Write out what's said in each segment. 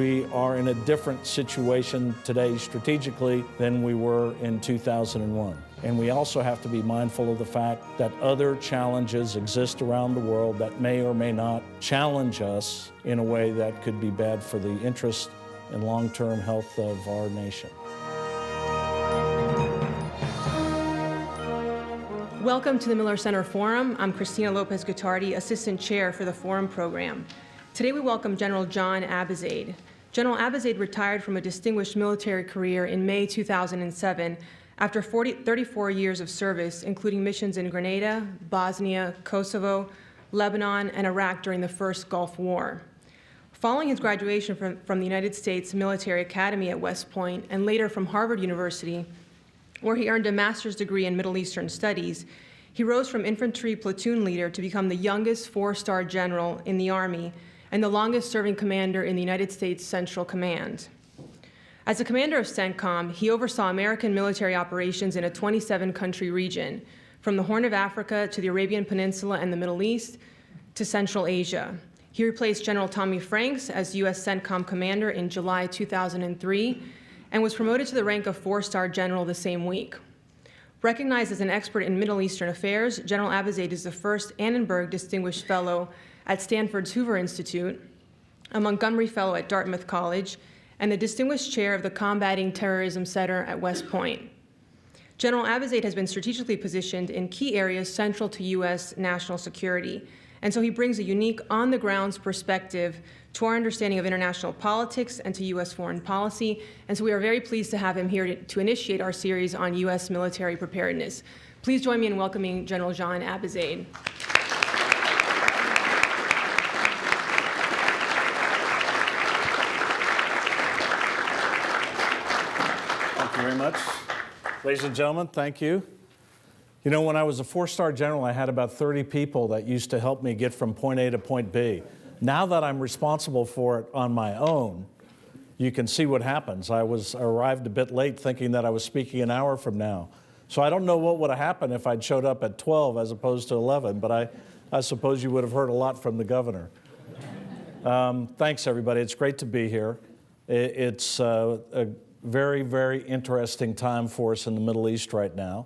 We are in a different situation today strategically than we were in 2001. And we also have to be mindful of the fact that other challenges exist around the world that may or may not challenge us in a way that could be bad for the interest and long-term health of our nation. Welcome to the Miller Center Forum. I'm Christina Lopez-Guittardi, Assistant Chair for the Forum Program. Today we welcome General John Abizaid. General Abizaid retired from a distinguished military career in May 2007 after 34 years of service, including missions in Grenada, Bosnia, Kosovo, Lebanon, and Iraq during the First Gulf War. Following his graduation from the United States Military Academy at West Point and later from Harvard University, where he earned a master's degree in Middle Eastern Studies, he rose from infantry platoon leader to become the youngest four-star general in the Army and the longest-serving commander in the United States Central Command. As the commander of CENTCOM, he oversaw American military operations in a 27-country region, from the Horn of Africa to the Arabian Peninsula and the Middle East to Central Asia. He replaced General Tommy Franks as U.S. CENTCOM commander in July 2003 and was promoted to the rank of four-star general the same week. Recognized as an expert in Middle Eastern affairs, General Abizaid is the first Annenberg Distinguished Fellow at Stanford's Hoover Institute, a Montgomery Fellow at Dartmouth College, and the Distinguished Chair of the Combating Terrorism Center at West Point. General Abizaid has been strategically positioned in key areas central to U.S. national security, and so he brings a unique on-the-grounds perspective to our understanding of international politics and to U.S. foreign policy, and so we are very pleased to have him here to initiate our series on U.S. military preparedness. Please join me in welcoming General John Abizaid. Thank you very much. Ladies and gentlemen, thank you. You know, when I was a four-star general, I had about 30 people that used to help me get from point A to point B. Now that I'm responsible for it on my own, you can see what happens. I arrived a bit late thinking that I was speaking an hour from now. So I don't know what would have happened if I'd showed up at 12 as opposed to 11, but I suppose you would have heard a lot from the governor. Thanks, everybody. It's great to be here. It's a very, very interesting time for us in the Middle East right now.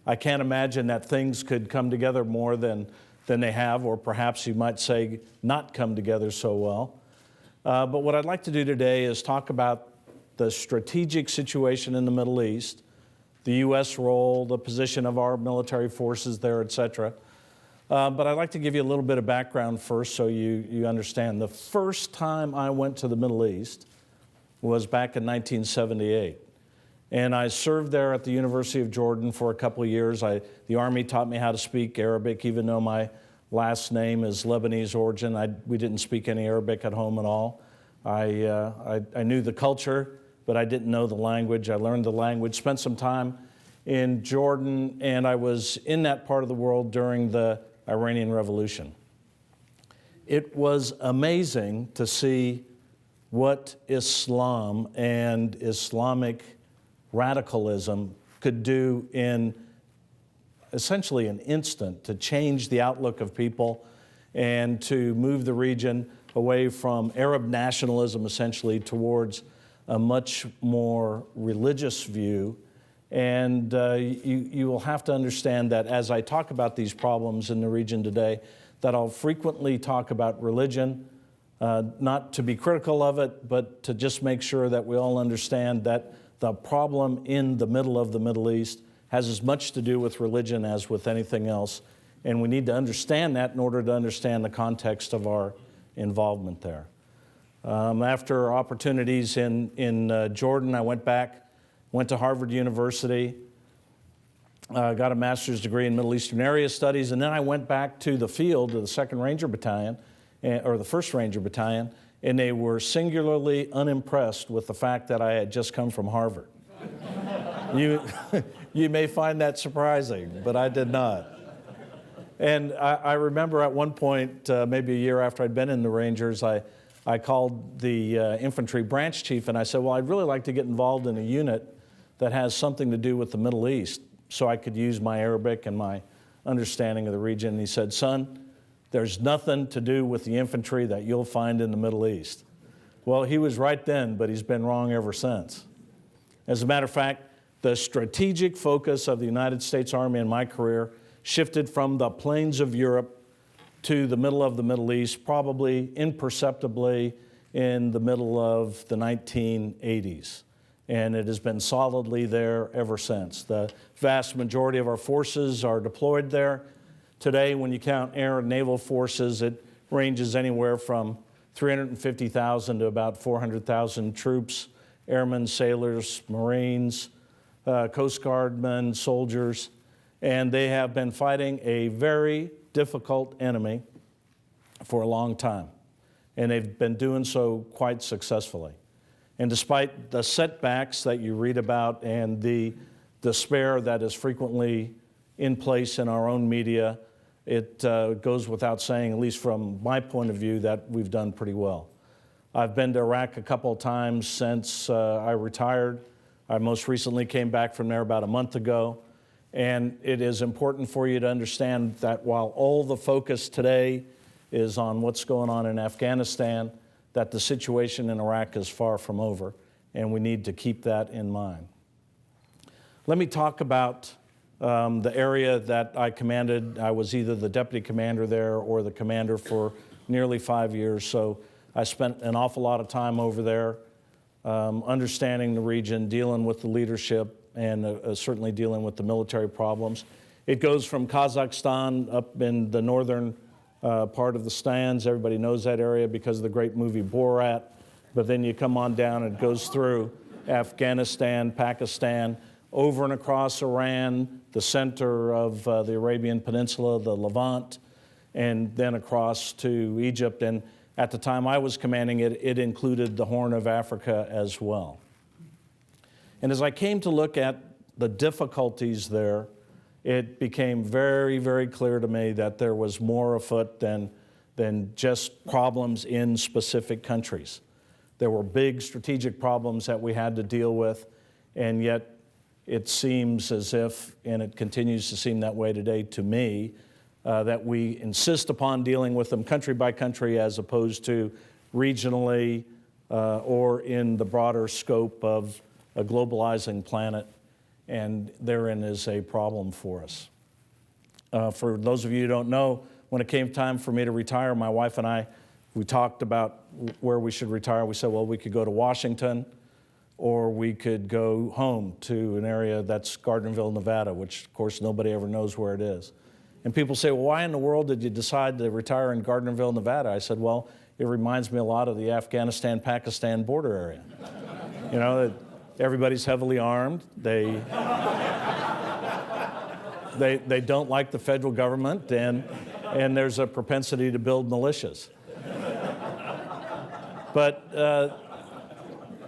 I can't imagine that things could come together more than they have, or perhaps you might say not come together so well. But what I'd like to do today is talk about the strategic situation in the Middle East, the U.S. role, the position of our military forces there, et cetera. But I'd like to give you a little bit of background first so you understand. The first time I went to the Middle East was back in 1978. And I served there at the University of Jordan for a couple of years. The Army taught me how to speak Arabic, even though my last name is Lebanese origin. We didn't speak any Arabic at home at all. I knew the culture, but I didn't know the language. I learned the language, spent some time in Jordan, and I was in that part of the world during the Iranian Revolution. It was amazing to see what Islam and Islamic radicalism could do in essentially an instant to change the outlook of people and to move the region away from Arab nationalism essentially towards a much more religious view. And you will have to understand that as I talk about these problems in the region today, that I'll frequently talk about religion, not to be critical of it, but to just make sure that we all understand that the problem in the middle of the Middle East has as much to do with religion as with anything else. And we need to understand that in order to understand the context of our involvement there. After opportunities in Jordan, I went to Harvard University, got a master's degree in Middle Eastern Area Studies, and then I went back to the field, to the 2nd Ranger Battalion, or the 1st Ranger Battalion, and they were singularly unimpressed with the fact that I had just come from Harvard. You may find that surprising, but I did not. And I remember at one point, maybe a year after I'd been in the Rangers, I called the infantry branch chief and I said, well, I'd really like to get involved in a unit that has something to do with the Middle East so I could use my Arabic and my understanding of the region. And he said, son, there's nothing to do with the infantry that you'll find in the Middle East. Well, he was right then, but he's been wrong ever since. As a matter of fact, the strategic focus of the United States Army in my career shifted from the plains of Europe to the middle of the Middle East, probably imperceptibly in the middle of the 1980s. And it has been solidly there ever since. The vast majority of our forces are deployed there. Today, when you count air and naval forces, it ranges anywhere from 350,000 to about 400,000 troops, airmen, sailors, Marines, Coast Guardmen, soldiers, and they have been fighting a very difficult enemy for a long time, and they've been doing so quite successfully. And despite the setbacks that you read about and the despair that is frequently in place in our own media, it goes without saying, at least from my point of view, that we've done pretty well. I've been to Iraq a couple of times since I retired. I most recently came back from there about a month ago. And it is important for you to understand that while all the focus today is on what's going on in Afghanistan, that the situation in Iraq is far from over, and we need to keep that in mind. Let me talk about the area that I commanded. I was either the deputy commander there or the commander for nearly 5 years, so I spent an awful lot of time over there understanding the region, dealing with the leadership, and certainly dealing with the military problems. It goes from Kazakhstan up in the northern part of the stands. Everybody knows that area because of the great movie Borat. But then you come on down and it goes through Afghanistan, Pakistan, over and across Iran, the center of the Arabian Peninsula, the Levant, and then across to Egypt. And at the time I was commanding it, it included the Horn of Africa as well. And as I came to look at the difficulties there, it became very, very clear to me that there was more afoot than just problems in specific countries. There were big strategic problems that we had to deal with, and yet it seems as if, and it continues to seem that way today to me, that we insist upon dealing with them country by country as opposed to regionally or in the broader scope of a globalizing planet, and therein is a problem for us. For those of you who don't know, when it came time for me to retire, my wife and I, we talked about where we should retire. We said, well, we could go to Washington, or we could go home to an area that's Gardnerville, Nevada, which, of course, nobody ever knows where it is. And people say, well, why in the world did you decide to retire in Gardnerville, Nevada? I said, well, it reminds me a lot of the Afghanistan-Pakistan border area. You know, everybody's heavily armed. They don't like the federal government, and there's a propensity to build militias. But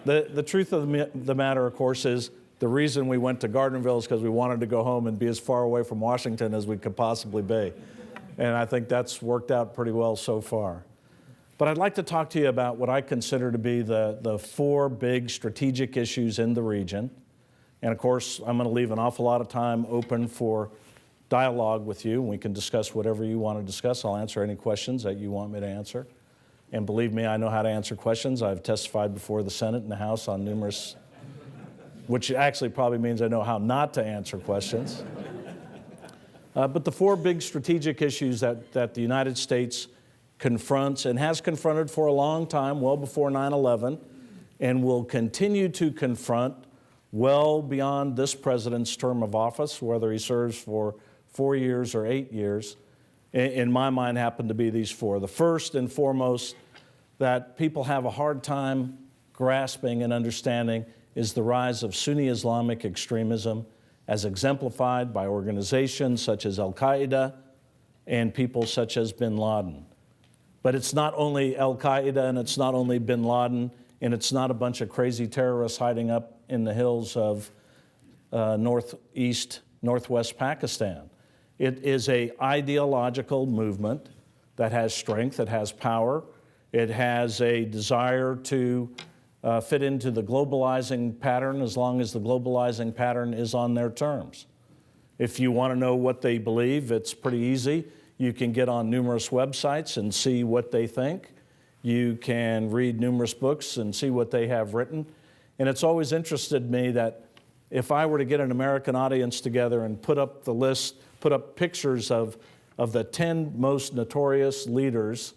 the truth of the matter, of course, is the reason we went to Gardnerville is because we wanted to go home and be as far away from Washington as we could possibly be. And I think that's worked out pretty well so far. But I'd like to talk to you about what I consider to be the four big strategic issues in the region. And of course, I'm going to leave an awful lot of time open for dialogue with you. We can discuss whatever you want to discuss. I'll answer any questions that you want me to answer. And believe me, I know how to answer questions. I've testified before the Senate and the House on numerous, which actually probably means I know how not to answer questions. But the four big strategic issues that the United States confronts and has confronted for a long time, well before 9/11, and will continue to confront well beyond this president's term of office, whether he serves for 4 years or 8 years, in my mind happen to be these four. The first and foremost that people have a hard time grasping and understanding is the rise of Sunni Islamic extremism as exemplified by organizations such as Al-Qaeda and people such as bin Laden. But it's not only Al-Qaeda and it's not only bin Laden and it's not a bunch of crazy terrorists hiding up in the hills of northwest Pakistan. It is an ideological movement that has strength, it has power, it has a desire to fit into the globalizing pattern as long as the globalizing pattern is on their terms. If you want to know what they believe, it's pretty easy. You can get on numerous websites and see what they think. You can read numerous books and see what they have written. And it's always interested me that if I were to get an American audience together and put up the list, put up pictures of the 10 most notorious leaders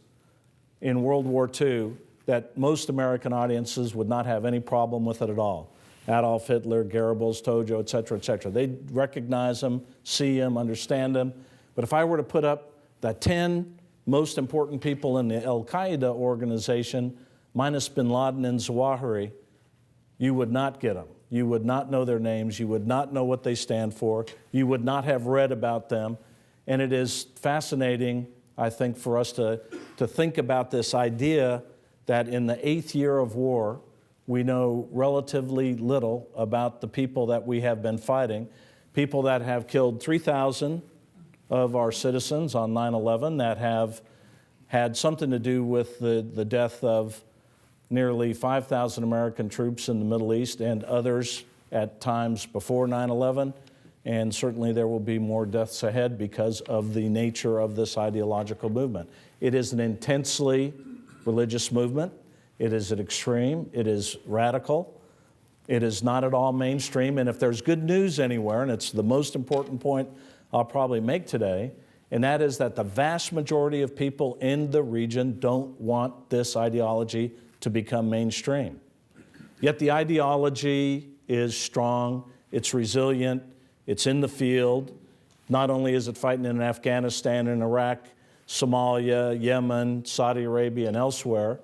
in World War II, that most American audiences would not have any problem with it at all. Adolf Hitler, Goebbels, Tojo, et cetera, et cetera. They recognize them, see them, understand them. But if I were to put up the 10 most important people in the Al-Qaeda organization, minus bin Laden and Zawahiri, you would not get them. You would not know their names. You would not know what they stand for. You would not have read about them. And it is fascinating, I think, for us to think about this idea that in the 8th year of war, we know relatively little about the people that we have been fighting, people that have killed 3,000 of our citizens on 9/11, that have had something to do with the death of nearly 5,000 American troops in the Middle East and others at times before 9/11. And certainly there will be more deaths ahead because of the nature of this ideological movement. It is an intensely religious movement. It is an extreme. It is radical. It is not at all mainstream. And if there's good news anywhere, and it's the most important point I'll probably make today, and that is that the vast majority of people in the region don't want this ideology to become mainstream. Yet the ideology is strong, it's resilient, it's in the field. Not only is it fighting in Afghanistan and Iraq, Somalia, Yemen, Saudi Arabia, and elsewhere,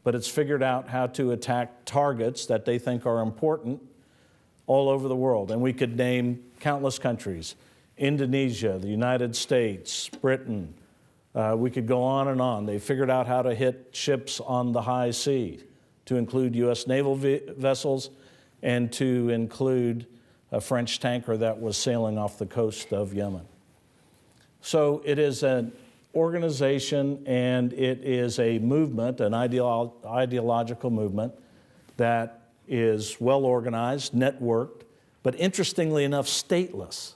but it's figured out how to attack targets that they think are important all over the world. And we could name countless countries: Indonesia, the United States, Britain. We could go on and on. They figured out how to hit ships on the high sea, to include U.S. naval vessels and to include a French tanker that was sailing off the coast of Yemen. So it is an organization and it is a movement, an ideological movement that is well organized, networked, but interestingly enough, stateless.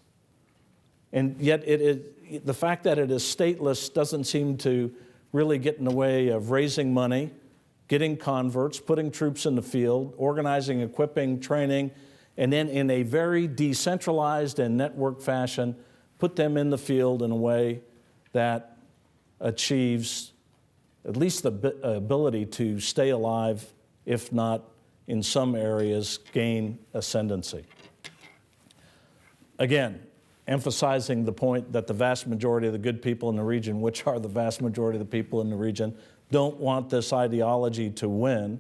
And yet the fact that it is stateless doesn't seem to really get in the way of raising money, getting converts, putting troops in the field, organizing, equipping, training, and then in a very decentralized and networked fashion, put them in the field in a way that achieves at least the ability to stay alive, if not in some areas gain ascendancy. Again, emphasizing the point that the vast majority of the good people in the region, which are the vast majority of the people in the region, don't want this ideology to win.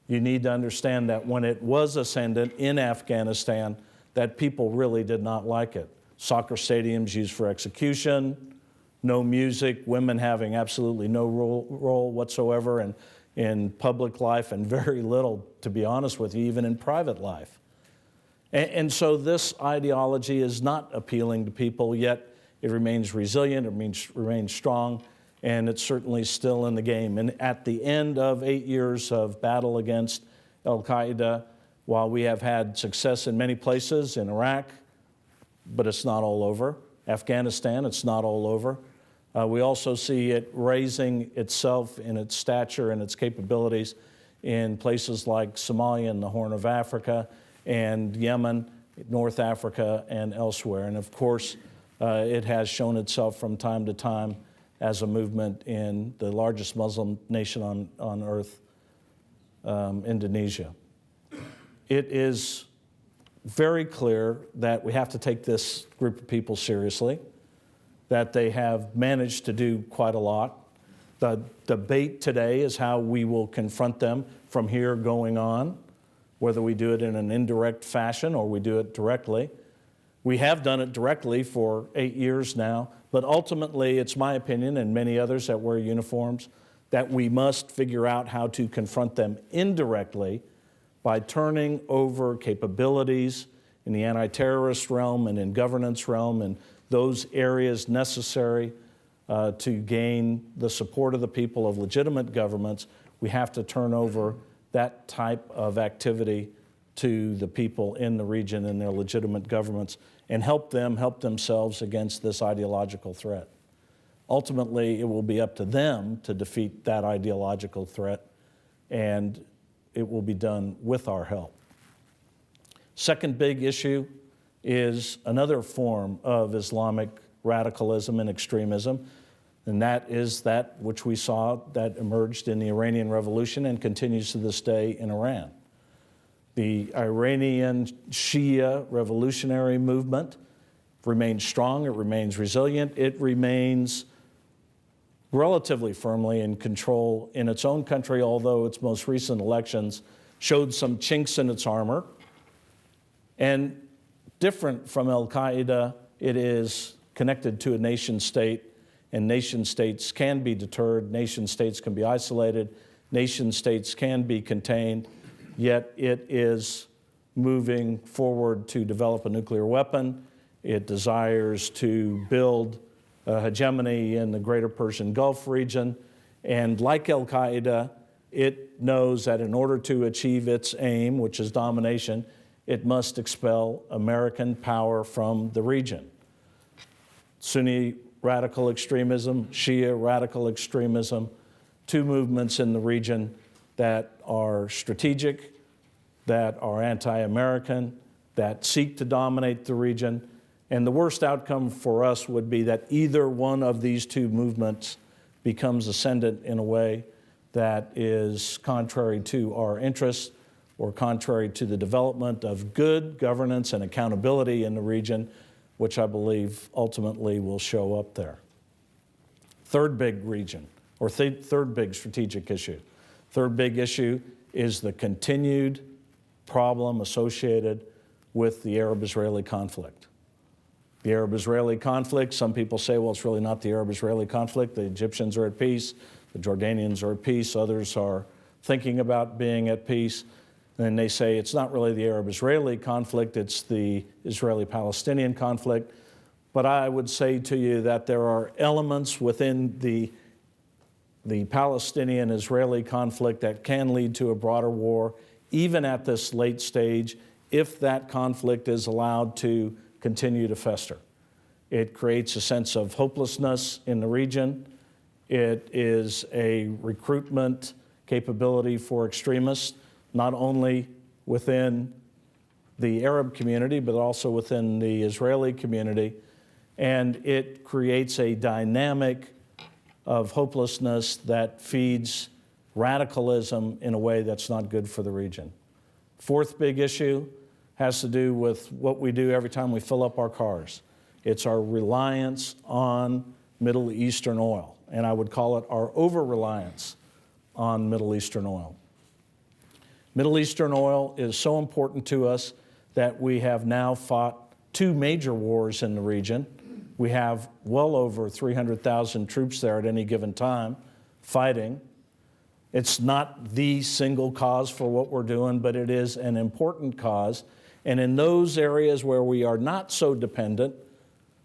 You need to understand that when it was ascendant in Afghanistan, that people really did not like it. Soccer stadiums used for execution, no music, women having absolutely no role whatsoever in public life, and very little, to be honest with you, even in private life. And so this ideology is not appealing to people, yet it remains resilient, it remains strong, and it's certainly still in the game. And at the end of 8 years of battle against Al-Qaeda, while we have had success in many places, in Iraq, but it's not all over. Afghanistan, it's not all over. We also see it raising itself in its stature and its capabilities in places like Somalia and the Horn of Africa, and Yemen, North Africa, and elsewhere. And of course, it has shown itself from time to time as a movement in the largest Muslim nation on earth, Indonesia. It is very clear that we have to take this group of people seriously, that they have managed to do quite a lot. The debate today is how we will confront them from here going on, whether we do it in an indirect fashion or we do it directly. We have done it directly for 8 years now, but ultimately it's my opinion, and many others that wear uniforms, that we must figure out how to confront them indirectly by turning over capabilities in the anti-terrorist realm and in governance realm and those areas necessary to gain the support of the people, of legitimate governments. We have to turn over that type of activity to the people in the region and their legitimate governments and help them help themselves against this ideological threat. ultimately it will be up to them to defeat that ideological threat, and it will be done with our help. Second big issue is another form of Islamic radicalism and extremism, and that is that which we saw that emerged in the Iranian Revolution and continues to this day in Iran. The Iranian Shia revolutionary movement remains strong, it remains resilient, it remains relatively firmly in control in its own country, although its most recent elections showed some chinks in its armor. And different from Al-Qaeda, it is connected to a nation state, and nation states can be deterred, nation states can be isolated, nation states can be contained, yet it is moving forward to develop a nuclear weapon. It desires to build a hegemony in the greater Persian Gulf region, and like Al-Qaeda, it knows that in order to achieve its aim, which is domination, it must expel American power from the region. Sunni radical extremism, Shia radical extremism, two movements in the region that are strategic, that are anti-American, that seek to dominate the region. And the worst outcome for us would be that either one of these two movements becomes ascendant in a way that is contrary to our interests or contrary to the development of good governance and accountability in the region, which I believe ultimately will show up there. Third big region, or third big strategic issue. Third big issue is the continued problem associated with the Arab-Israeli conflict. The Arab-Israeli conflict, some people say, well, it's really not the Arab-Israeli conflict. The Egyptians are at peace, the Jordanians are at peace, others are thinking about being at peace. And they say it's not really the Arab-Israeli conflict, it's the Israeli-Palestinian conflict. But I would say to you that there are elements within the Palestinian-Israeli conflict that can lead to a broader war, even at this late stage, if that conflict is allowed to continue to fester. It creates a sense of hopelessness in the region. It is a recruitment capability for extremists, not only within the Arab community, but also within the Israeli community. And it creates a dynamic of hopelessness that feeds radicalism in a way that's not good for the region. Fourth big issue has to do with what we do every time we fill up our cars. It's our reliance on Middle Eastern oil, and I would call it our over-reliance on Middle Eastern oil. Middle Eastern oil is so important to us that we have now fought two major wars in the region. We have well over 300,000 troops there at any given time fighting. It's not the single cause for what we're doing, but it is an important cause. And in those areas where we are not so dependent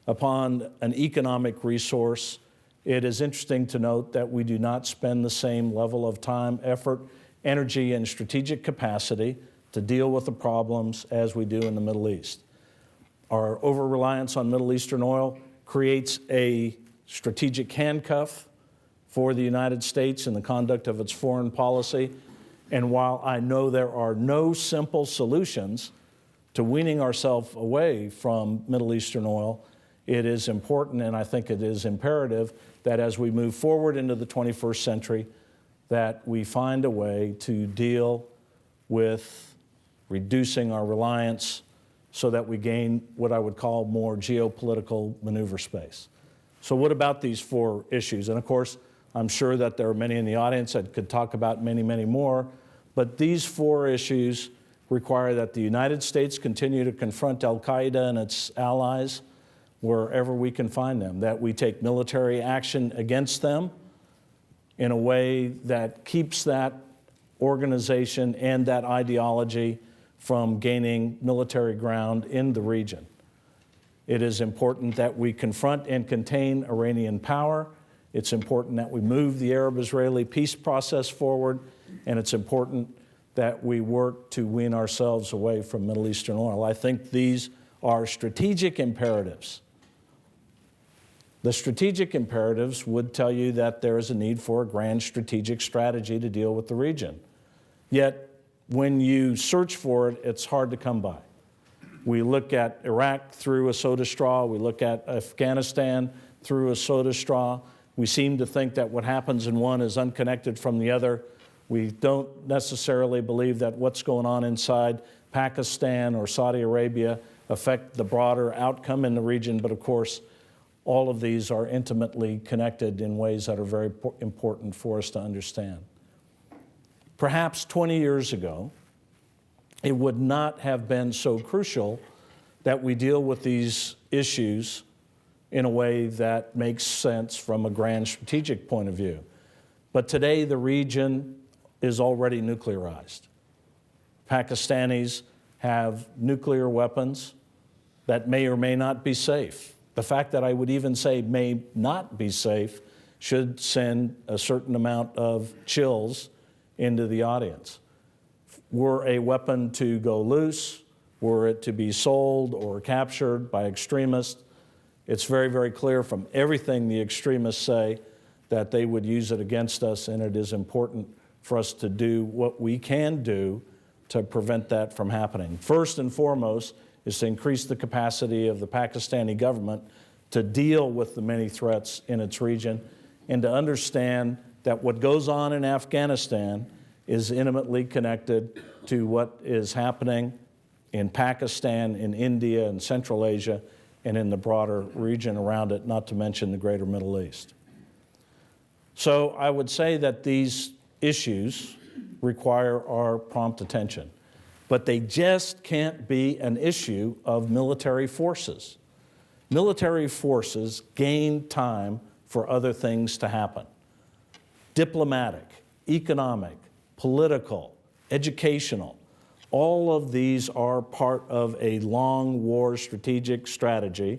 upon an economic resource, it is interesting to note that we do not spend the same level of time, effort, energy, and strategic capacity to deal with the problems as we do in the Middle East. Our over-reliance on Middle Eastern oil creates a strategic handcuff for the United States in the conduct of its foreign policy. And while I know there are no simple solutions to weaning ourselves away from Middle Eastern oil, it is important, and I think it is imperative, that as we move forward into the 21st century, that we find a way to deal with reducing our reliance so that we gain what I would call more geopolitical maneuver space. So what about these four issues? And of course, I'm sure that there are many in the audience that could talk about many, many more, but these four issues require that the United States continue to confront Al-Qaeda and its allies wherever we can find them, that we take military action against them in a way that keeps that organization and that ideology from gaining military ground in the region. It is important that we confront and contain Iranian power. It's important that we move the Arab-Israeli peace process forward, and it's important that we work to wean ourselves away from Middle Eastern oil. I think these are strategic imperatives The strategic imperatives would tell you that there is a need for a grand strategic strategy to deal with the region. Yet, when you search for it, it's hard to come by. We look at Iraq through a soda straw. We look at Afghanistan through a soda straw. We seem to think that what happens in one is unconnected from the other. We don't necessarily believe that what's going on inside Pakistan or Saudi Arabia affect the broader outcome in the region, but of course, all of these are intimately connected in ways that are very important for us to understand. Perhaps 20 years ago, it would not have been so crucial that we deal with these issues in a way that makes sense from a grand strategic point of view. But today, the region is already nuclearized. Pakistanis have nuclear weapons that may or may not be safe. The fact that I would even say may not be safe should send a certain amount of chills into the audience. Were a weapon to go loose, were it to be sold or captured by extremists, it's very, very clear from everything the extremists say that they would use it against us, and it is important for us to do what we can do to prevent that from happening. First and foremost is to increase the capacity of the Pakistani government to deal with the many threats in its region and to understand that what goes on in Afghanistan is intimately connected to what is happening in Pakistan, in India, in Central Asia, and in the broader region around it, not to mention the greater Middle East. So I would say that these issues require our prompt attention, but they just can't be an issue of military forces. Military forces gain time for other things to happen. Diplomatic, economic, political, educational, all of these are part of a long war strategic strategy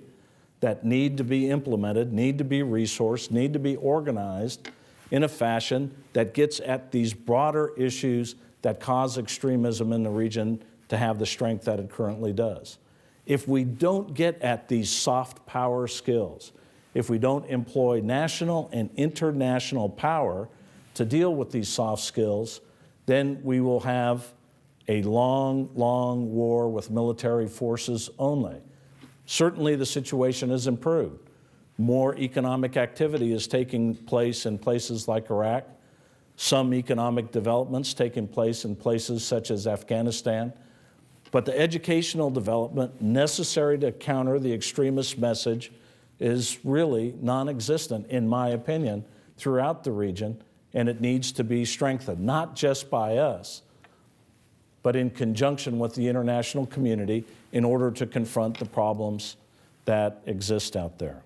that need to be implemented, need to be resourced, need to be organized in a fashion that gets at these broader issues that cause extremism in the region to have the strength that it currently does. If we don't get at these soft power skills, if we don't employ national and international power to deal with these soft skills, then we will have a long, long war with military forces only. Certainly the situation has improved. More economic activity is taking place in places like Iraq, some economic developments taking place in places such as Afghanistan, but the educational development necessary to counter the extremist message is really non-existent, in my opinion, throughout the region, and it needs to be strengthened, not just by us, but in conjunction with the international community in order to confront the problems that exist out there.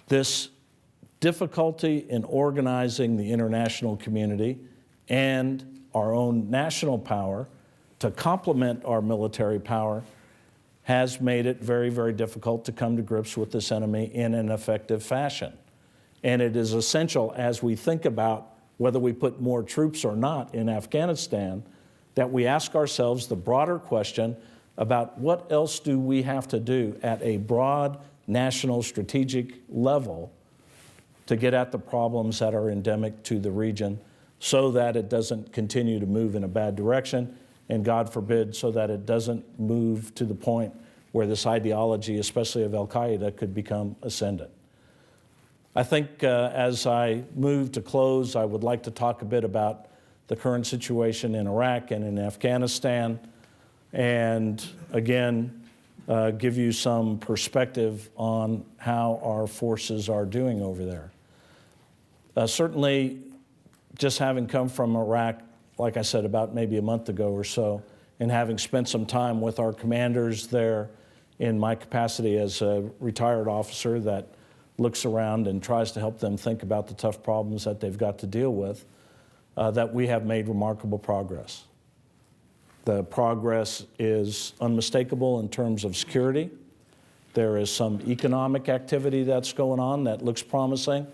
This difficulty in organizing the international community and our own national power to complement our military power has made it very, very difficult to come to grips with this enemy in an effective fashion. And it is essential as we think about whether we put more troops or not in Afghanistan that we ask ourselves the broader question about what else do we have to do at a broad national strategic level to get at the problems that are endemic to the region so that it doesn't continue to move in a bad direction, and God forbid, so that it doesn't move to the point where this ideology, especially of al-Qaeda, could become ascendant. I think as I move to close, I would like to talk a bit about the current situation in Iraq and in Afghanistan, and again, give you some perspective on how our forces are doing over there. Certainly, just having come from Iraq, like I said, about maybe a month ago or so, and having spent some time with our commanders there in my capacity as a retired officer that looks around and tries to help them think about the tough problems that they've got to deal with, that we have made remarkable progress. The progress is unmistakable in terms of security. There is some economic activity that's going on that looks promising.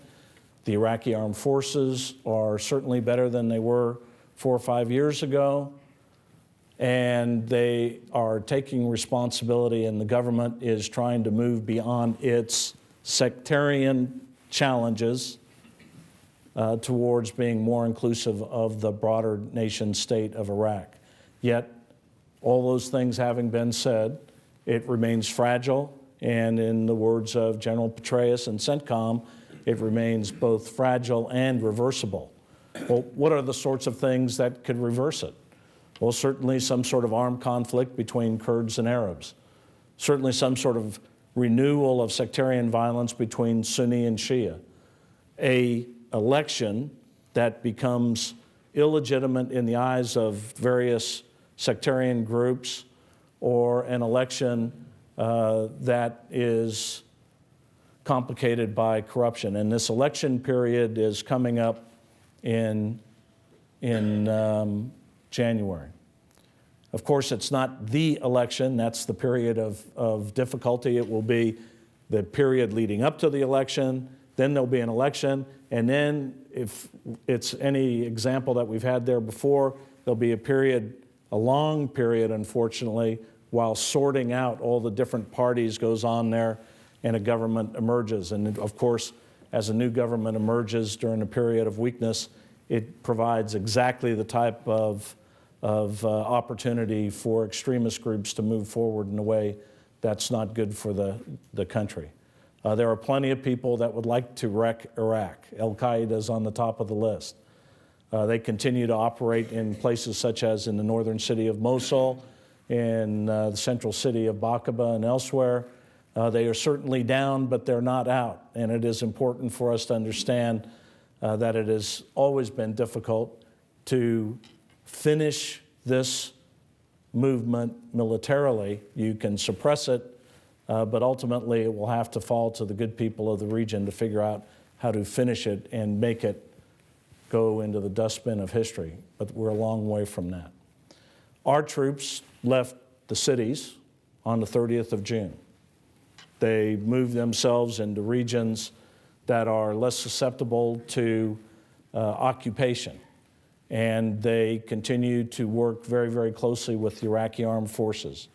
The Iraqi armed forces are certainly better than they were 4 or 5 years ago, and they are taking responsibility, and the government is trying to move beyond its sectarian challenges towards being more inclusive of the broader nation state of Iraq. Yet, all those things having been said, it remains fragile, and in the words of General Petraeus and CENTCOM, it remains both fragile and reversible. Well, what are the sorts of things that could reverse it? Well, certainly some sort of armed conflict between Kurds and Arabs. Certainly some sort of renewal of sectarian violence between Sunni and Shia. An election that becomes illegitimate in the eyes of various sectarian groups, or an election that is complicated by corruption. And this election period is coming up in January. Of course, it's not the election. That's the period of difficulty. It will be the period leading up to the election. Then there'll be an election. And then, if it's any example that we've had there before, there'll be a long period, unfortunately, while sorting out all the different parties goes on there and a government emerges. And of course, as a new government emerges during a period of weakness, it provides exactly the type of opportunity for extremist groups to move forward in a way that's not good for the country. There are plenty of people that would like to wreck Iraq. Al-Qaeda is on the top of the list. They continue to operate in places such as in the northern city of Mosul, in the central city of Baqaba and elsewhere. They are certainly down, but they're not out. And it is important for us to understand that it has always been difficult to finish this movement militarily. You can suppress it, but ultimately it will have to fall to the good people of the region to figure out how to finish it and make it go into the dustbin of history. But we're a long way from that. Our troops left the cities on the 30th of June. They moved themselves into regions that are less susceptible to occupation. And they continue to work very, very closely with the Iraqi armed forces.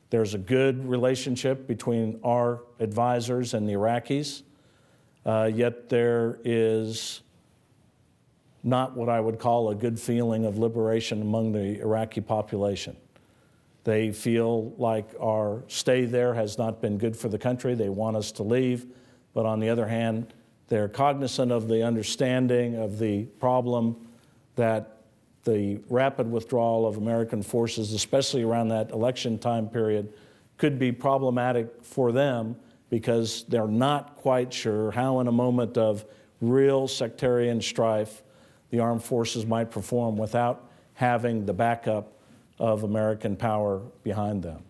There's a good relationship between our advisors and the Iraqis, yet there is not what I would call a good feeling of liberation among the Iraqi population. They feel like our stay there has not been good for the country. They want us to leave. But on the other hand, they're cognizant of the understanding of the problem that the rapid withdrawal of American forces, especially around that election time period, could be problematic for them because they're not quite sure how, in a moment of real sectarian strife, the armed forces might perform without having the backup of American power behind them.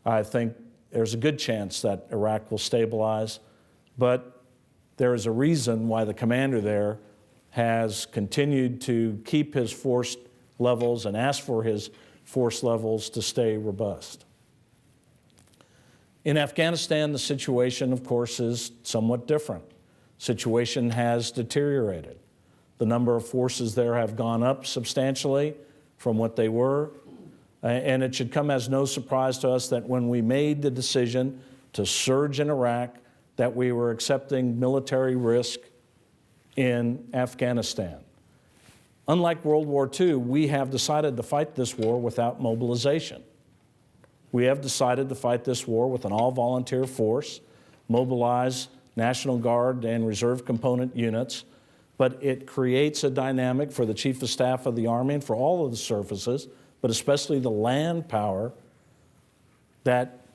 I think there's a good chance that Iraq will stabilize, but there is a reason why the commander there has continued to keep his force levels and ask for his force levels to stay robust. In Afghanistan, the situation, of course, is somewhat different. The situation has deteriorated. The number of forces there have gone up substantially from what they were. And it should come as no surprise to us that when we made the decision to surge in Iraq, that we were accepting military risk in Afghanistan. Unlike World War II, we have decided to fight this war without mobilization. We have decided to fight this war with an all-volunteer force, mobilize National Guard and Reserve component units, but it creates a dynamic for the Chief of Staff of the Army and for all of the services, but especially the land power, that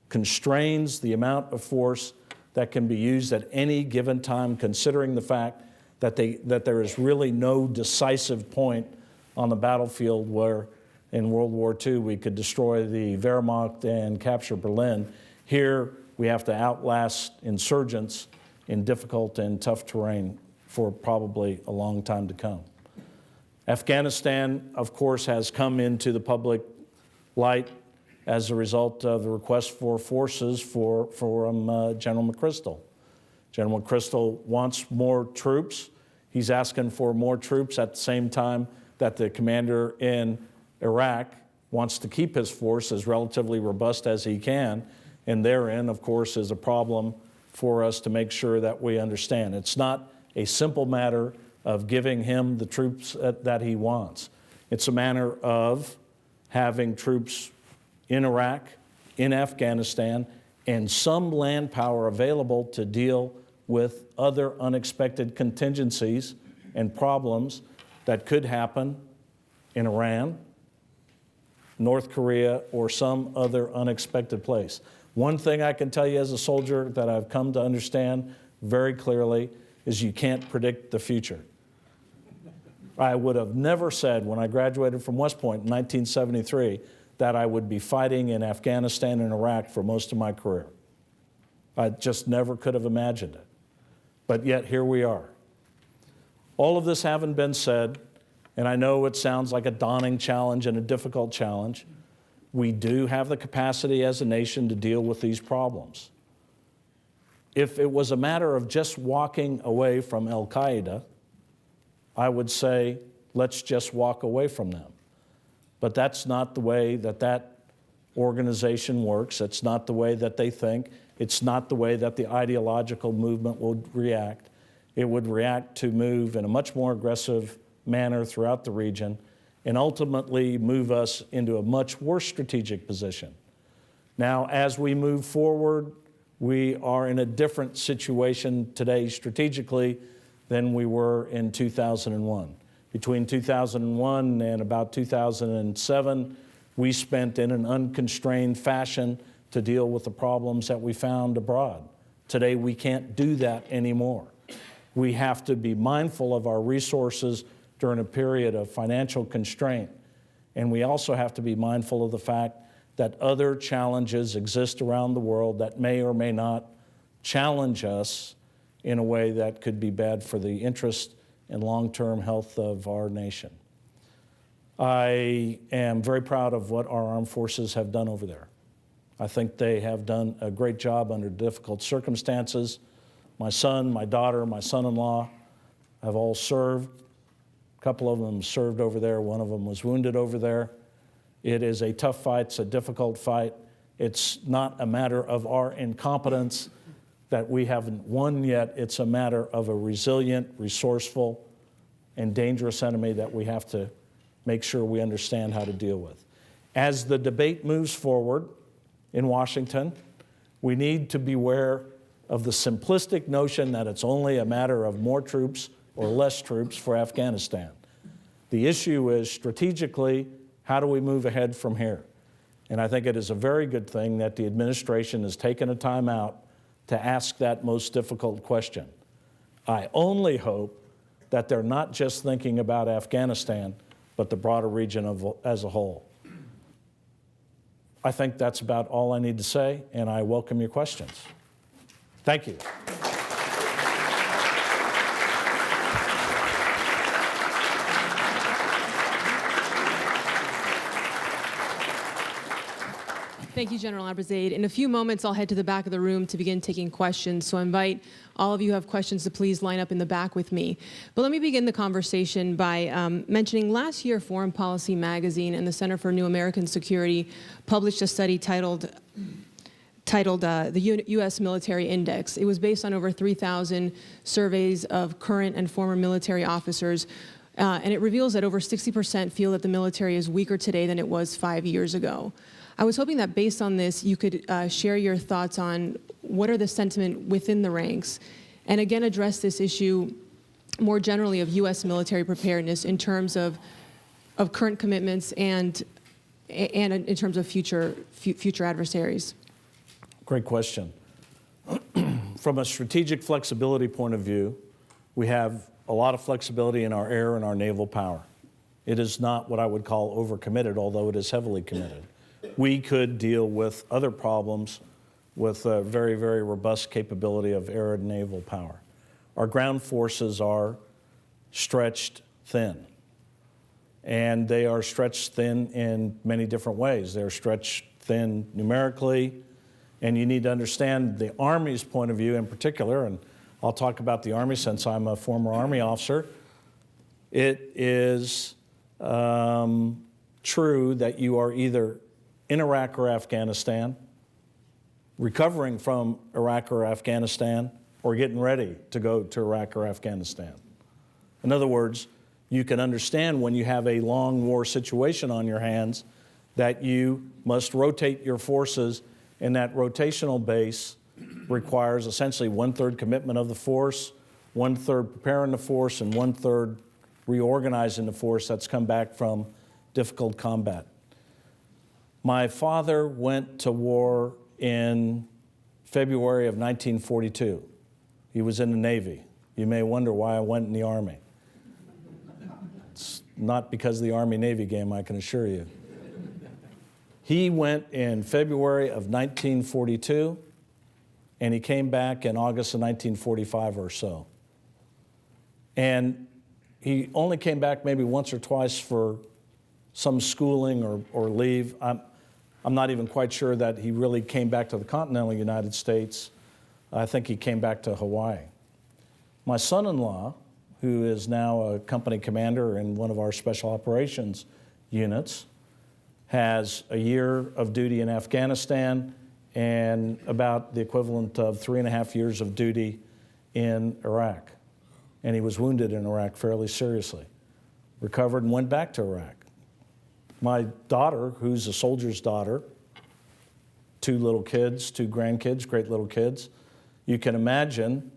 constrains the amount of force that can be used at any given time, considering the fact that there is really no decisive point on the battlefield where in World War II we could destroy the Wehrmacht and capture Berlin. Here we have to outlast insurgents in difficult and tough terrain for probably a long time to come. Afghanistan, of course, has come into the public light as a result of the request for forces from General McChrystal. General McChrystal wants more troops. He's asking for more troops at the same time that the commander in Iraq wants to keep his force as relatively robust as he can. And therein, of course, is a problem for us to make sure that we understand. It's not a simple matter of giving him the troops that he wants. It's a matter of having troops in Iraq, in Afghanistan, and some land power available to deal with other unexpected contingencies and problems that could happen in Iran, North Korea, or some other unexpected place. One thing I can tell you as a soldier that I've come to understand very clearly is you can't predict the future. I would have never said when I graduated from West Point in 1973 that I would be fighting in Afghanistan and Iraq for most of my career. I just never could have imagined it. But yet here we are. All of this having been said, and I know it sounds like a daunting challenge and a difficult challenge, we do have the capacity as a nation to deal with these problems. If it was a matter of just walking away from Al-Qaeda, I would say, let's just walk away from them. But that's not the way that that organization works. It's not the way that they think. It's not the way that the ideological movement would react. It would react to move in a much more aggressive manner throughout the region and ultimately move us into a much worse strategic position. Now, as we move forward, we are in a different situation today strategically than we were in 2001. Between 2001 and about 2007, we spent in an unconstrained fashion to deal with the problems that we found abroad. Today, we can't do that anymore. We have to be mindful of our resources during a period of financial constraint. And we also have to be mindful of the fact that other challenges exist around the world that may or may not challenge us in a way that could be bad for the interest and long-term health of our nation. I am very proud of what our armed forces have done over there. I think they have done a great job under difficult circumstances. My son, my daughter, my son-in-law have all served. A couple of them served over there. One of them was wounded over there. It is a tough fight. It's a difficult fight. It's not a matter of our incompetence that we haven't won yet. It's a matter of a resilient, resourceful, and dangerous enemy that we have to make sure we understand how to deal with. As the debate moves forward in Washington, we need to beware of the simplistic notion that it's only a matter of more troops or less troops for Afghanistan. The issue is strategically, how do we move ahead from here? And I think it is a very good thing that the administration has taken a time out to ask that most difficult question. I only hope that they're not just thinking about Afghanistan, but the broader region as a whole. I think that's about all I need to say, and I welcome your questions. Thank you. Thank you, General Abizaid. In a few moments, I'll head to the back of the room to begin taking questions. So I invite all of you who have questions to please line up in the back with me. But let me begin the conversation by mentioning last year, Foreign Policy Magazine and the Center for New American Security published a study titled the U.S. Military Index. It was based on over 3,000 surveys of current and former military officers, and it reveals that over 60% feel that the military is weaker today than it was 5 years ago. I was hoping that based on this, you could share your thoughts on what are the sentiment within the ranks, and again address this issue more generally of U.S. military preparedness in terms of current commitments and in terms of future adversaries. Great question. From a strategic flexibility point of view, we have a lot of flexibility in our air and our naval power. It is not what I would call overcommitted, although it is heavily committed. We could deal with other problems with a very, very robust capability of air and naval power. Our ground forces are stretched thin, and they are stretched thin in many different ways. They're stretched thin numerically, and you need to understand the Army's point of view in particular, and I'll talk about the Army since I'm a former Army officer. It is true that you are either in Iraq or Afghanistan recovering from Iraq or Afghanistan, or getting ready to go to Iraq or Afghanistan. In other words, you can understand when you have a long war situation on your hands that you must rotate your forces, and that rotational base requires essentially 1/3 commitment of the force, 1/3 preparing the force, and 1/3 reorganizing the force that's come back from difficult combat. My father went to war in February of 1942. He was in the Navy. You may wonder why I went in the Army. It's not because of the Army-Navy game, I can assure you. He went in February of 1942, and he came back in August of 1945 or so. And he only came back maybe once or twice for some schooling or leave. I'm not even quite sure that he really came back to the continental United States. I think he came back to Hawaii. My son-in-law, who is now a company commander in one of our special operations units, has a year of duty in Afghanistan and about the equivalent of 3.5 years of duty in Iraq. And he was wounded in Iraq fairly seriously, recovered and went back to Iraq. My daughter, who's a soldier's daughter, 2 little kids, 2 grandkids, great little kids, you can imagine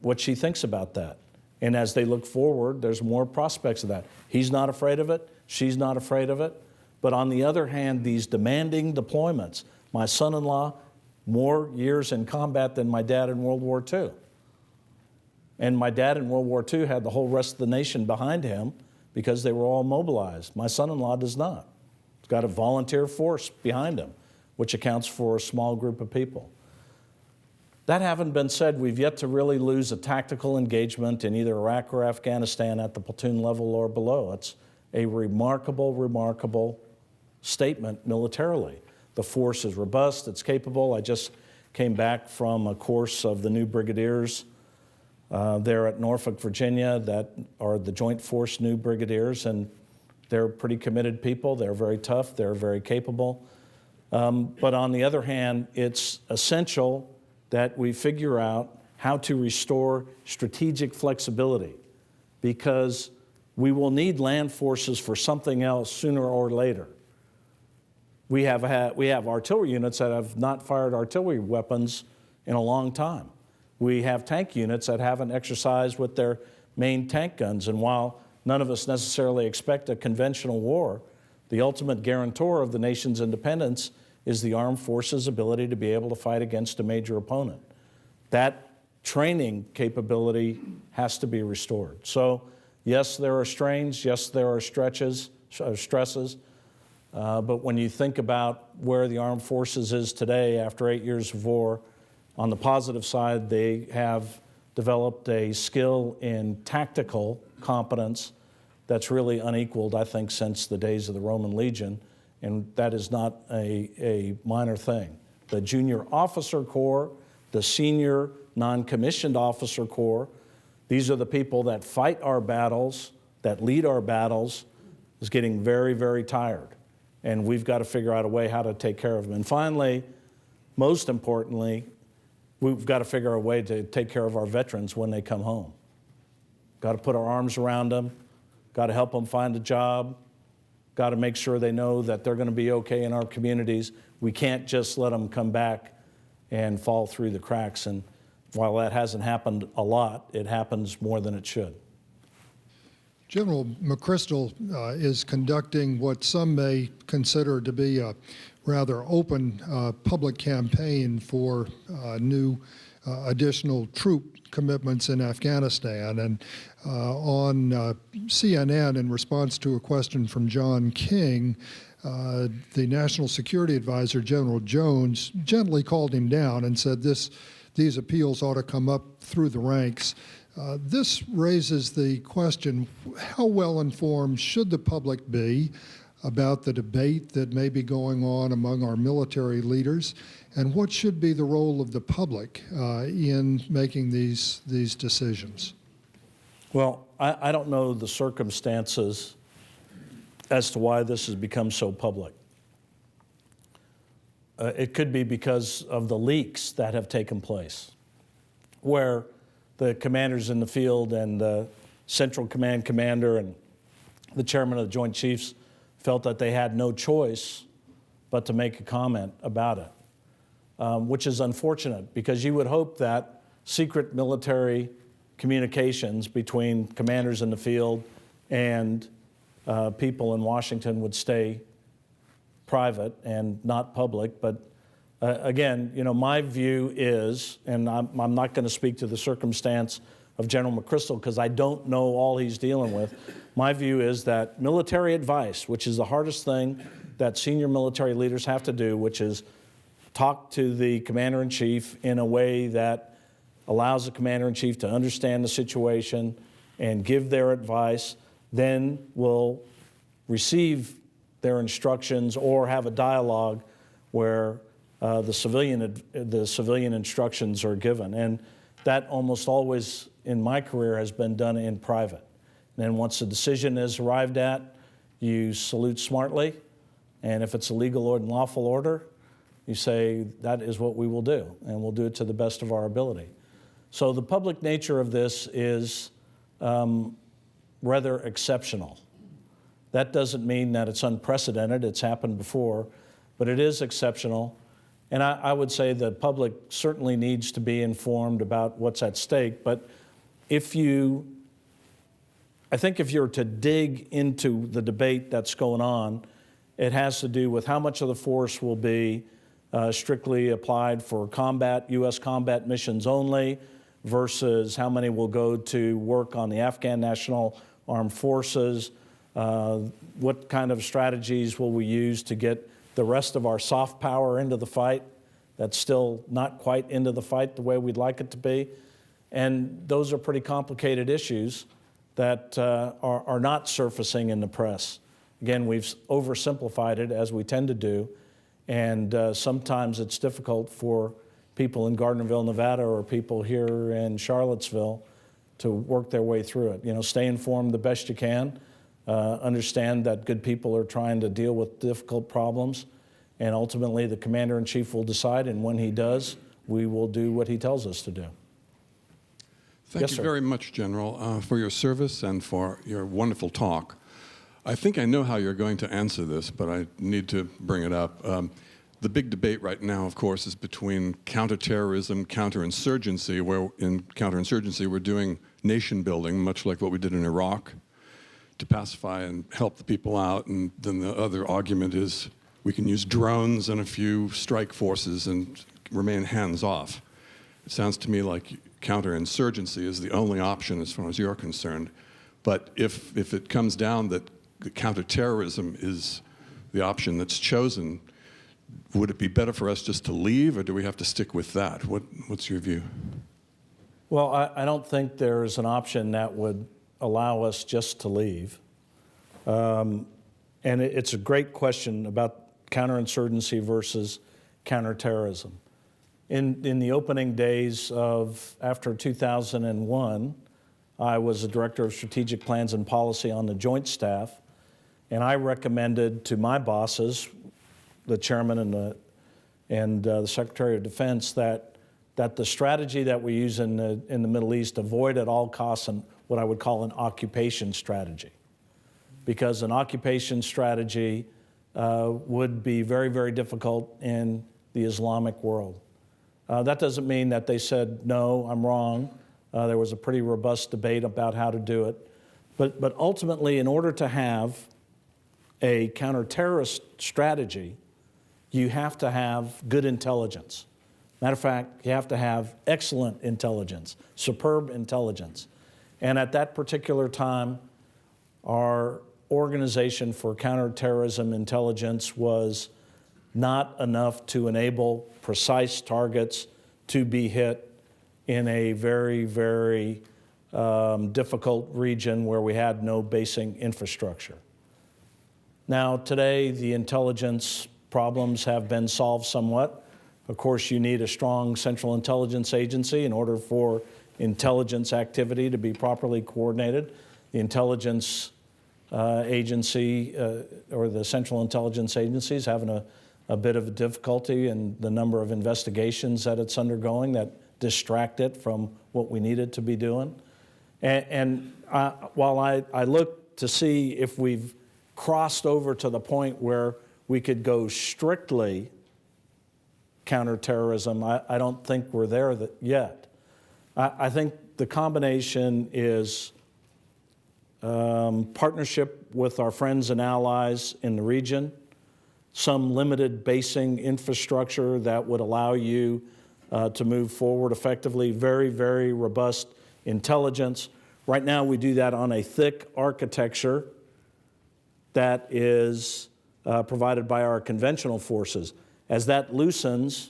what she thinks about that. And as they look forward, there's more prospects of that. He's not afraid of it. She's not afraid of it. But on the other hand, these demanding deployments, my son-in-law, more years in combat than my dad in World War II. And my dad in World War II had the whole rest of the nation behind him because they were all mobilized. My son-in-law does not. He's got a volunteer force behind him, which accounts for a small group of people. That having been said, we've yet to really lose a tactical engagement in either Iraq or Afghanistan at the platoon level or below. It's a remarkable, remarkable statement militarily. The force is robust, it's capable. I just came back from a course of the new brigadiers there at Norfolk, Virginia, that are the Joint Force new brigadiers, and they're pretty committed people. They're very tough, they're very capable. But on the other hand, it's essential that we figure out how to restore strategic flexibility, because we will need land forces for something else sooner or later. We have artillery units that have not fired artillery weapons in a long time. We have tank units that haven't exercised with their main tank guns. And while none of us necessarily expect a conventional war, the ultimate guarantor of the nation's independence is the armed forces' ability to be able to fight against a major opponent. That training capability has to be restored. So, yes, there are strains, yes, there are stresses, but when you think about where the armed forces is today after 8 years of war, on the positive side, they have developed a skill in tactical competence that's really unequaled, I think, since the days of the Roman Legion, and that is not a minor thing. The junior officer corps, the senior non-commissioned officer corps, these are the people that fight our battles, that lead our battles, is getting very, very tired. And we've got to figure out a way how to take care of them. And finally, most importantly, we've got to figure out a way to take care of our veterans when they come home. Got to put our arms around them, got to help them find a job, got to make sure they know that they're going to be okay in our communities. We can't just let them come back and fall through the cracks. And while that hasn't happened a lot, it happens more than it should. General McChrystal is conducting what some may consider to be a rather open public campaign for new additional troop commitments in Afghanistan. And on CNN, in response to a question from John King, the National Security Advisor, General Jones, gently called him down and said these appeals ought to come up through the ranks. This raises the question, how well informed should the public be about the debate that may be going on among our military leaders, and what should be the role of the public in making these decisions? Well, I don't know the circumstances as to why this has become so public. it could be because of the leaks that have taken place, where the commanders in the field and the Central Command commander and the chairman of the Joint Chiefs felt that they had no choice but to make a comment about it, which is unfortunate because you would hope that secret military communications between commanders in the field and people in Washington would stay private and not public. But again, you know, my view is, and I'm not going to speak to the circumstance of General McChrystal because I don't know all he's dealing with. My view is that military advice, which is the hardest thing that senior military leaders have to do, which is talk to the commander-in-chief in a way that allows the commander-in-chief to understand the situation and give their advice, then will receive their instructions or have a dialogue where the civilian instructions are given. And that almost always in my career has been done in private. And then once the decision is arrived at, you salute smartly. And if it's a legal or lawful order, you say, that is what we will do, and we'll do it to the best of our ability. So the public nature of this is rather exceptional. That doesn't mean that it's unprecedented, it's happened before, but it is exceptional. And I would say the public certainly needs to be informed about what's at stake, but I think if you're to dig into the debate that's going on, it has to do with how much of the force will be strictly applied for combat, U.S. combat missions only, versus how many will go to work on the Afghan National Armed Forces. What kind of strategies will we use to get the rest of our soft power into the fight that's still not quite into the fight the way we'd like it to be? And those are pretty complicated issues that are not surfacing in the press. Again, we've oversimplified it, as we tend to do, and sometimes it's difficult for people in Gardnerville, Nevada, or people here in Charlottesville to work their way through it. You know, stay informed the best you can. Understand that good people are trying to deal with difficult problems, and ultimately the commander-in-chief will decide, and when he does, we will do what he tells us to do. Thank you very much, General, for your service and for your wonderful talk. I think I know how you're going to answer this, but I need to bring it up. The big debate right now, of course, is between counterterrorism, counterinsurgency, where in counterinsurgency we're doing nation building, much like what we did in Iraq, to pacify and help the people out. And then the other argument is we can use drones and a few strike forces and remain hands-off. It sounds to me like counterinsurgency is the only option as far as you're concerned. But if it comes down that counterterrorism is the option that's chosen, would it be better for us just to leave, or do we have to stick with that? What's your view? Well, I don't think there's an option that would allow us just to leave. And it's a great question about counterinsurgency versus counterterrorism. In the opening days of after 2001, I was the Director of Strategic Plans and Policy on the Joint Staff, and I recommended to my bosses, the Chairman and the Secretary of Defense, that the strategy that we use in the Middle East avoid at all costs what I would call an occupation strategy, because an occupation strategy would be very, very difficult in the Islamic world. That doesn't mean that they said, no, I'm wrong. There was a pretty robust debate about how to do it. But ultimately, in order to have a counter-terrorist strategy, you have to have good intelligence. Matter of fact, you have to have excellent intelligence, superb intelligence. And at that particular time, our Organization for Counterterrorism Intelligence was not enough to enable precise targets to be hit in a very, very difficult region where we had no basing infrastructure. Now, today, the intelligence problems have been solved somewhat. Of course, you need a strong central intelligence agency in order for intelligence activity to be properly coordinated. The intelligence agency or the central intelligence agencies having a bit of a difficulty in the number of investigations that it's undergoing that distract it from what we need it to be doing. And while I look to see if we've crossed over to the point where we could go strictly counterterrorism, I don't think we're there yet. I think the combination is partnership with our friends and allies in the region, some limited basing infrastructure that would allow you to move forward effectively, very, very robust intelligence. Right now we do that on a thick architecture that is provided by our conventional forces. As that loosens,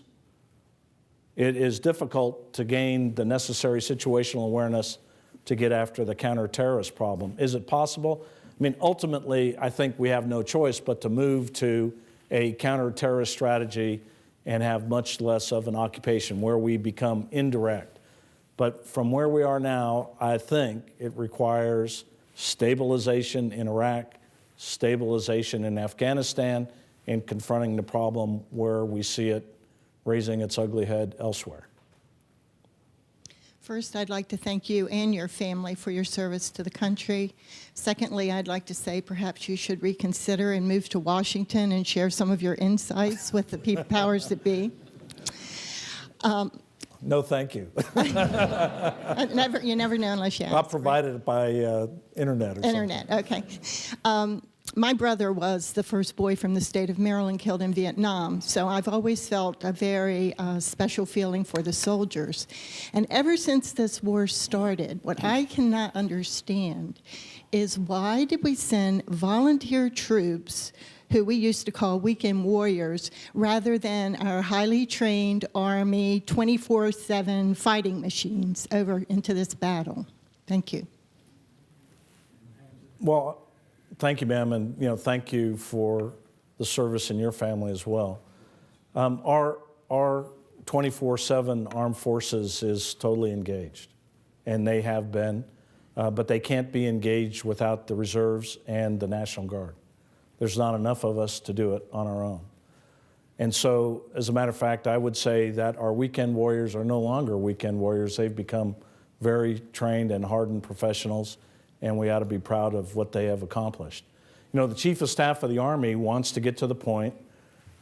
it is difficult to gain the necessary situational awareness to get after the counter-terrorist problem. Is it possible? I mean, ultimately, I think we have no choice but to move to a counter-terrorist strategy and have much less of an occupation where we become indirect. But from where we are now, I think it requires stabilization in Iraq, stabilization in Afghanistan, and confronting the problem where we see it raising its ugly head elsewhere. First, I'd like to thank you and your family for your service to the country. Secondly, I'd like to say perhaps you should reconsider and move to Washington and share some of your insights with the powers that be. No, thank you. You never know unless you ask. Not provided by internet or Internet, something. okay. My brother was the first boy from the state of Maryland killed in Vietnam, so I've always felt a very special feeling for the soldiers. And ever since this war started, what I cannot understand is why did we send volunteer troops who we used to call weekend warriors, rather than our highly trained Army 24/7 fighting machines over into this battle? Thank you. Well, thank you, ma'am, and thank you for the service in your family as well. Our 24/7 armed forces is totally engaged, and they have been, but they can't be engaged without the reserves and the National Guard. There's not enough of us to do it on our own. And so, as a matter of fact, I would say that our weekend warriors are no longer weekend warriors. They've become very trained and hardened professionals, and we ought to be proud of what they have accomplished. The Chief of Staff of the Army wants to get to the point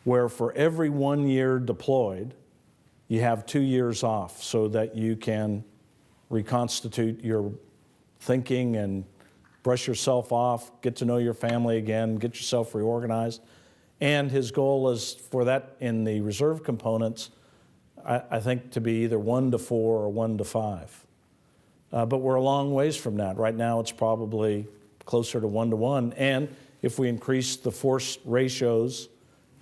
where for every 1 year deployed, you have 2 years off so that you can reconstitute your thinking and brush yourself off, get to know your family again, get yourself reorganized. And his goal is for that in the reserve components, I think, to be either 1 to 4 or 1 to 5. But we're a long ways from that. Right now, it's probably closer to 1 to 1. And if we increase the force ratios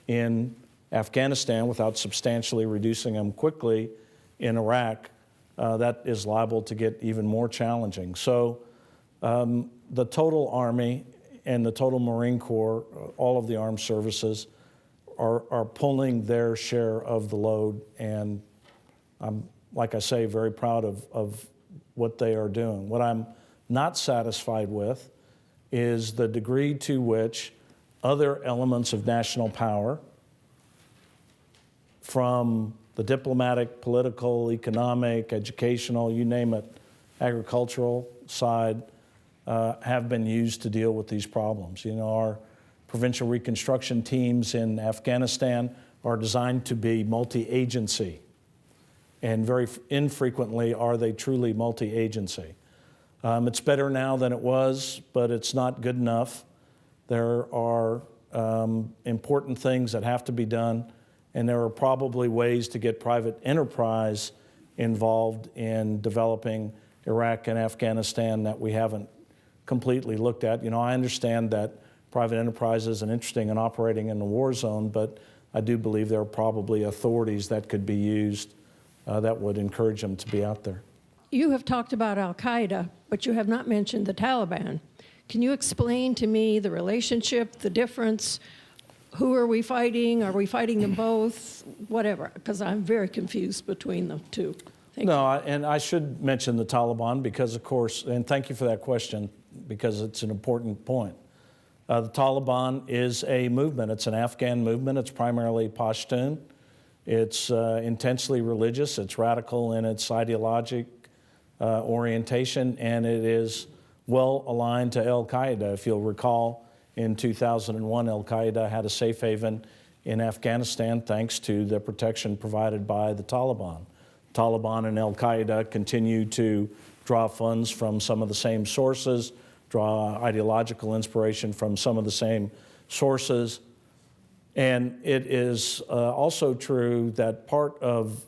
in Afghanistan without substantially reducing them quickly in Iraq, that is liable to get even more challenging. So the total Army and the total Marine Corps, all of the armed services, are pulling their share of the load. And I'm, like I say, very proud of what they are doing. What I'm not satisfied with is the degree to which other elements of national power, from the diplomatic, political, economic, educational, you name it, agricultural side, have been used to deal with these problems. Our provincial reconstruction teams in Afghanistan are designed to be multi-agency, and very infrequently are they truly multi-agency. It's better now than it was, but it's not good enough. There are important things that have to be done, and there are probably ways to get private enterprise involved in developing Iraq and Afghanistan that we haven't completely looked at. I understand that private enterprise isn't interesting in operating in the war zone, but I do believe there are probably authorities that could be used that would encourage them to be out there. You have talked about al-Qaeda, but you have not mentioned the Taliban. Can you explain to me the relationship, the difference? Who are we fighting? Are we fighting them both? Whatever, because I'm very confused between the two. Thank you. And I should mention the Taliban because, of course, and thank you for that question, because it's an important point. The Taliban is a movement. It's an Afghan movement. It's primarily Pashtun. It's intensely religious. It's radical in its ideologic orientation, and it is well aligned to Al-Qaeda. If you'll recall, in 2001, Al-Qaeda had a safe haven in Afghanistan thanks to the protection provided by the Taliban. Taliban and Al-Qaeda continue to draw funds from some of the same sources, draw ideological inspiration from some of the same sources. And it is also true that part of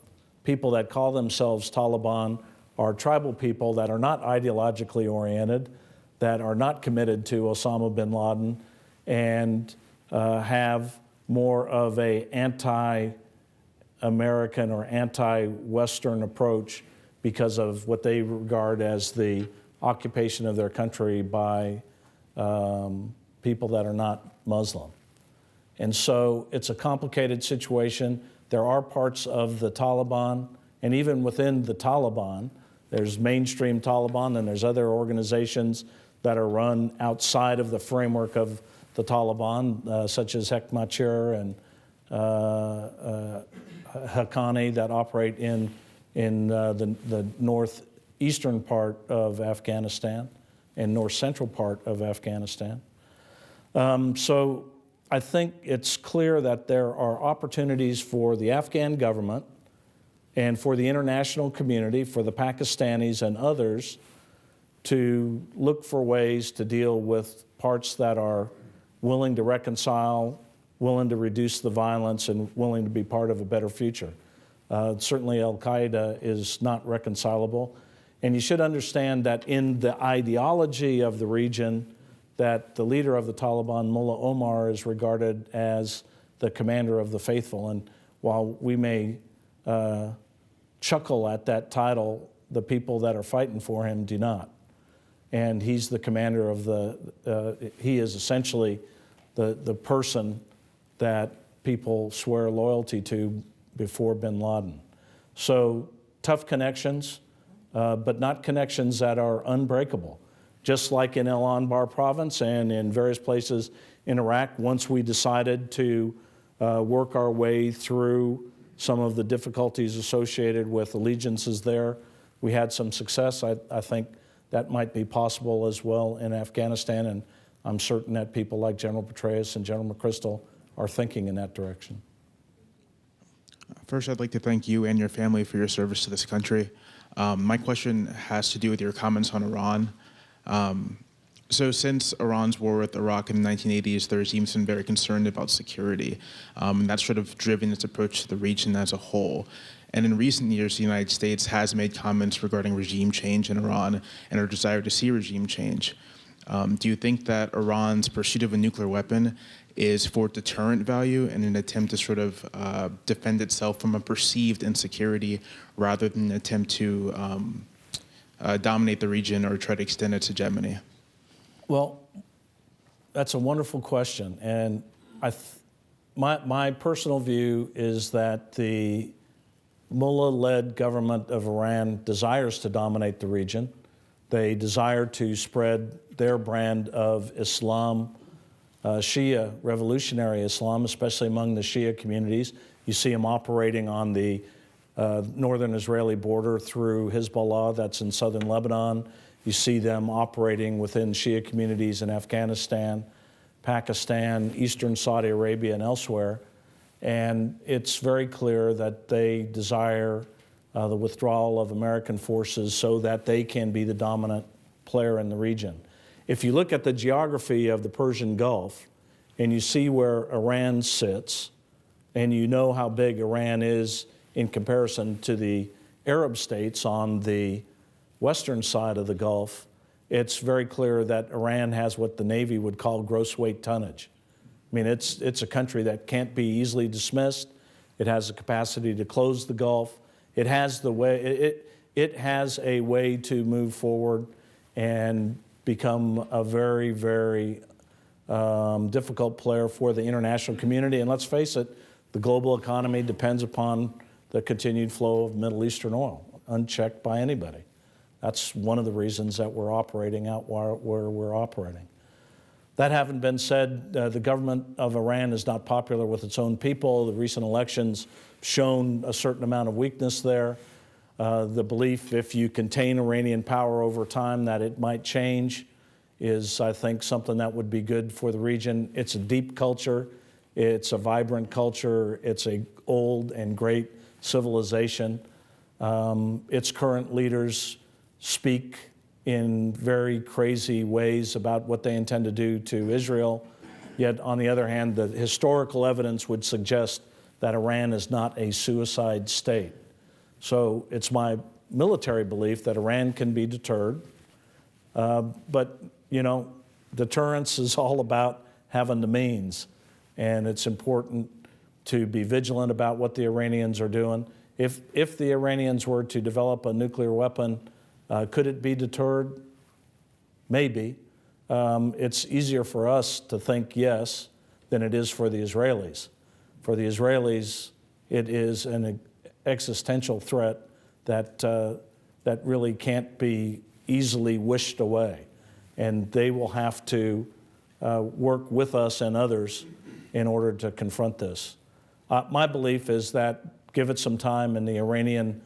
people that call themselves Taliban are tribal people that are not ideologically oriented, that are not committed to Osama bin Laden, and have more of a anti-American or anti-Western approach because of what they regard as the occupation of their country by people that are not Muslim. And so it's a complicated situation. There are parts of the Taliban, and even within the Taliban, there's mainstream Taliban and there's other organizations that are run outside of the framework of the Taliban, such as Hekmatyar and Haqqani, that operate in the northeastern part of Afghanistan and north central part of Afghanistan. So I think it's clear that there are opportunities for the Afghan government and for the international community, for the Pakistanis and others, to look for ways to deal with parts that are willing to reconcile, willing to reduce the violence, and willing to be part of a better future. Certainly Al-Qaeda is not reconcilable. And you should understand that in the ideology of the region, that the leader of the Taliban, Mullah Omar, is regarded as the commander of the faithful. And while we may chuckle at that title, the people that are fighting for him do not. And he's the commander of he is essentially the person that people swear loyalty to before bin Laden. So tough connections, but not connections that are unbreakable. Just like in El Anbar province and in various places in Iraq, once we decided to work our way through some of the difficulties associated with allegiances there, we had some success. I think that might be possible as well in Afghanistan, and I'm certain that people like General Petraeus and General McChrystal are thinking in that direction. First, I'd like to thank you and your family for your service to this country. My question has to do with your comments on Iran. So since Iran's war with Iraq in the 1980s, the regime's been very concerned about security, and that's sort of driven its approach to the region as a whole. And in recent years, the United States has made comments regarding regime change in Iran and our desire to see regime change. Do you think that Iran's pursuit of a nuclear weapon is for deterrent value in an attempt to sort of defend itself from a perceived insecurity rather than an attempt to dominate the region or try to extend its hegemony? Well, that's a wonderful question. And my personal view is that the mullah-led government of Iran desires to dominate the region. They desire to spread their brand of Islam, Shia revolutionary Islam, especially among the Shia communities. You see them operating on the northern Israeli border through Hezbollah, that's in southern Lebanon. You see them operating within Shia communities in Afghanistan, Pakistan, eastern Saudi Arabia, and elsewhere. And it's very clear that they desire the withdrawal of American forces so that they can be the dominant player in the region. If you look at the geography of the Persian Gulf and you see where Iran sits, and you know how big Iran is in comparison to the Arab states on the western side of the Gulf, it's very clear that Iran has what the Navy would call gross weight tonnage. I mean, it's a country that can't be easily dismissed. It has the capacity to close the Gulf. It has a way to move forward and become a very, very difficult player for the international community. And let's face it, the global economy depends upon the continued flow of Middle Eastern oil, unchecked by anybody. That's one of the reasons that we're operating out where we're operating. That having been said, the government of Iran is not popular with its own people. The recent elections shown a certain amount of weakness there. The belief, if you contain Iranian power over time, that it might change is, I think, something that would be good for the region. It's a deep culture. It's a vibrant culture. It's an old and great civilization. Its current leaders speak in very crazy ways about what they intend to do to Israel. Yet, on the other hand, the historical evidence would suggest that Iran is not a suicide state. So it's my military belief that Iran can be deterred. But, you know, deterrence is all about having the means. And it's important to be vigilant about what the Iranians are doing. If the Iranians were to develop a nuclear weapon, could it be deterred? Maybe. It's easier for us to think yes than it is for the Israelis. For the Israelis, it is an existential threat that, that really can't be easily wished away. And they will have to work with us and others in order to confront this. My belief is that give it some time and the Iranian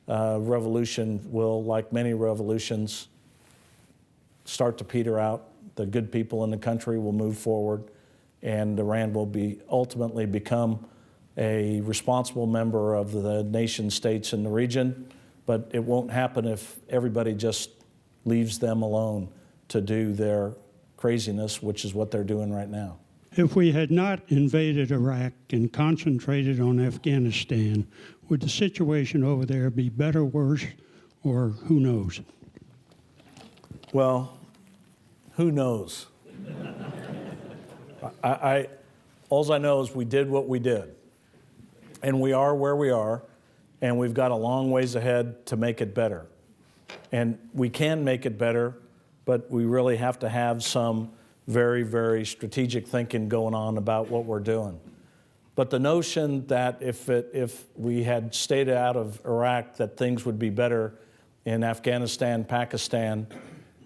revolution will, like many revolutions, start to peter out. The good people in the country will move forward, and Iran will ultimately become a responsible member of the nation states in the region. But it won't happen if everybody just leaves them alone to do their craziness, which is what they're doing right now. If we had not invaded Iraq and concentrated on Afghanistan, would the situation over there be better, worse, or who knows? Well, who knows? All I know is we did what we did. And we are where we are, and we've got a long ways ahead to make it better. And we can make it better, but we really have to have some very, very strategic thinking going on about what we're doing. But the notion that if we had stayed out of Iraq, that things would be better in Afghanistan, Pakistan,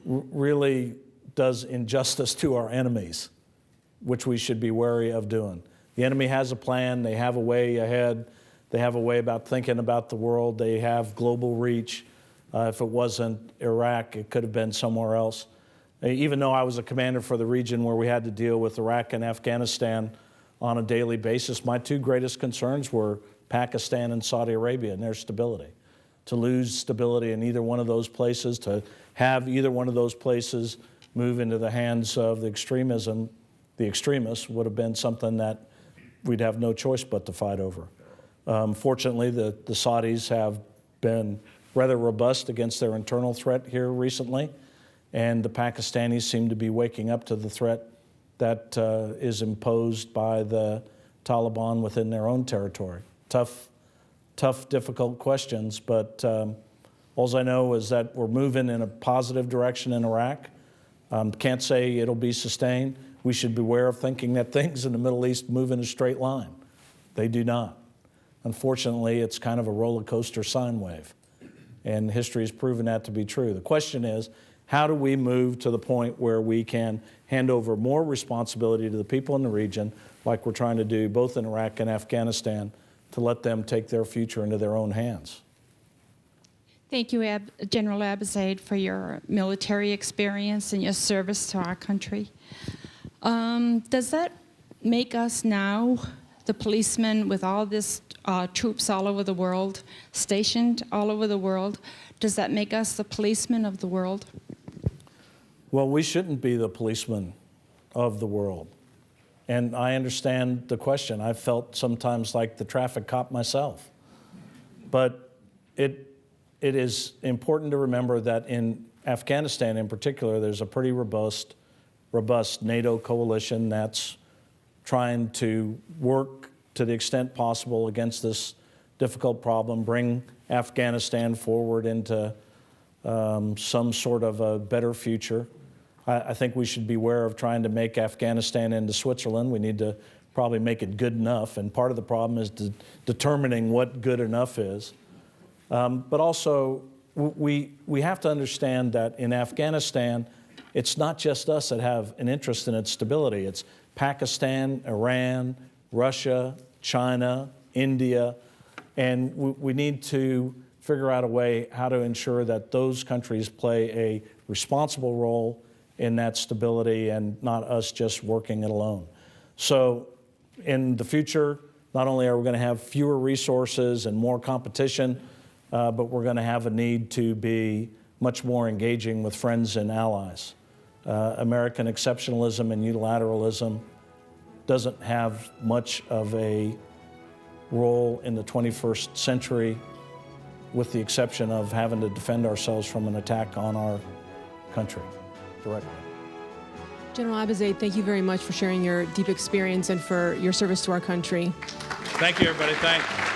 really does injustice to our enemies, which we should be wary of doing. The enemy has a plan. They have a way ahead. They have a way about thinking about the world. They have global reach. If it wasn't Iraq, it could have been somewhere else. Even though I was a commander for the region where we had to deal with Iraq and Afghanistan on a daily basis, my two greatest concerns were Pakistan and Saudi Arabia and their stability. To lose stability in either one of those places, to have either one of those places move into the hands of the extremists would have been something that we'd have no choice but to fight over. Fortunately, the Saudis have been rather robust against their internal threat here recently, and the Pakistanis seem to be waking up to the threat that is imposed by the Taliban within their own territory. Tough, difficult questions, but all I know is that we're moving in a positive direction in Iraq. Can't say it'll be sustained. We should beware of thinking that things in the Middle East move in a straight line. They do not. Unfortunately, it's kind of a roller coaster sine wave, and history has proven that to be true. The question is, how do we move to the point where we can hand over more responsibility to the people in the region, like we're trying to do both in Iraq and Afghanistan, to let them take their future into their own hands? Thank you, General Abizaid, for your military experience and your service to our country. Does that make us now, the policemen with all this troops all over the world, stationed all over the world, does that make us the policemen of the world? Well, we shouldn't be the policemen of the world. And I understand the question. I've felt sometimes like the traffic cop myself. But it is important to remember that in Afghanistan in particular, there's a pretty robust NATO coalition that's trying to work to the extent possible against this difficult problem, bring Afghanistan forward into some sort of a better future. I think we should beware of trying to make Afghanistan into Switzerland. We need to probably make it good enough, and part of the problem is determining what good enough is. But also, we have to understand that in Afghanistan, it's not just us that have an interest in its stability. It's Pakistan, Iran, Russia, China, India, and we need to figure out a way how to ensure that those countries play a responsible role in that stability and not us just working it alone. So in the future, not only are we going to have fewer resources and more competition, but we're going to have a need to be much more engaging with friends and allies. American exceptionalism and unilateralism doesn't have much of a role in the 21st century, with the exception of having to defend ourselves from an attack on our country directly. General Abizaid, thank you very much for sharing your deep experience and for your service to our country. Thank you, everybody. Thanks.